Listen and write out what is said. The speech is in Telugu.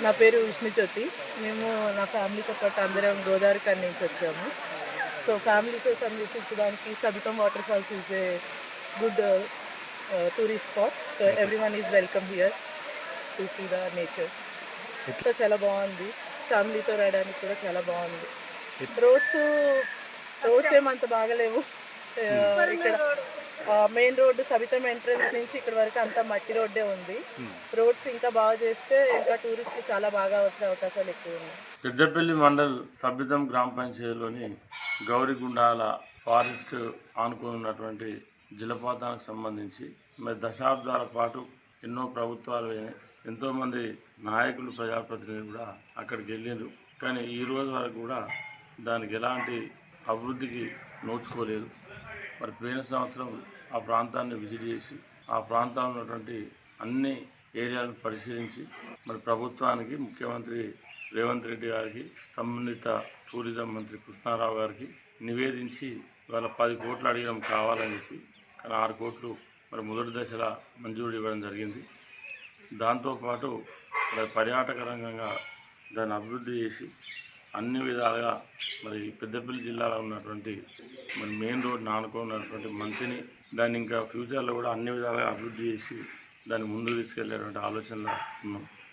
నా పేరు విష్ణుజ్యోతి. మేము నా ఫ్యామిలీతో పాటు అందరం గోదావరి కని నుంచి వచ్చాము. సో ఫ్యామిలీతో సందర్శించడానికి Sabitham water falls is a good tourist spot. So everyone is welcome here to see the nature. చాలా బాగుంది. ఫ్యామిలీతో రావడానికి కూడా చాలా బాగుంది. రోడ్స్ ఏమంత బాగలేవు. ఇక్కడ మెయిన్ రోడ్డు సబితం ఎంట్రన్స్ నుంచి ఇక్కడ వరకు అంతా మట్టి రోడ్డే ఉంది. రోడ్స్ ఇంకా బాగా చేస్తే ఇంకా టూరిస్ట్ చాలా బాగా వచ్చే అవకాశాలు ఎక్కువ ఉన్నాయి. పెద్దపల్లి మండల్ సబితం గ్రామ పంచాయతీలోని గౌరిగుండాల ఫారెస్ట్ ఆనుకొని ఉన్నటువంటి జలపాతానికి సంబంధించి మరి దశాబ్దాల పాటు ఎన్నో ప్రభుత్వాలు ఎంతోమంది నాయకులు ప్రజాప్రతినిధులు కూడా అక్కడికి వెళ్ళారు. కానీ ఈ రోజు వరకు కూడా దానికి ఎలాంటి అభివృద్ధికి నోచుకోలేదు. మరి పోయిన సంవత్సరం ఆ ప్రాంతాన్ని విజిట్ చేసి ఆ ప్రాంతంలో ఉన్నటువంటి అన్ని ఏరియాలను పరిశీలించి మరి ప్రభుత్వానికి ముఖ్యమంత్రి రేవంత్ రెడ్డి గారికి సంబంధిత టూరిజం మంత్రి కృష్ణారావు గారికి నివేదించి ఇవాళ 10 కోట్లు అడిగడం కావాలని చెప్పి కానీ 6 కోట్లు మరి మొదటి దశలో మంజూరు ఇవ్వడం జరిగింది. దాంతోపాటు మరి పర్యాటక రంగంగా దాన్ని అభివృద్ధి చేసి అన్ని విధాలుగా మరి పెద్దపల్లి జిల్లాలో ఉన్నటువంటి మరి మెయిన్ రోడ్ ఆనుకున్నటువంటి మంచిని దాన్ని ఇంకా ఫ్యూచర్లో కూడా అన్ని విధాలుగా అభివృద్ధి చేసి దాన్ని ముందుకు తీసుకెళ్లేటువంటి ఆలోచనలో ఉన్నాం.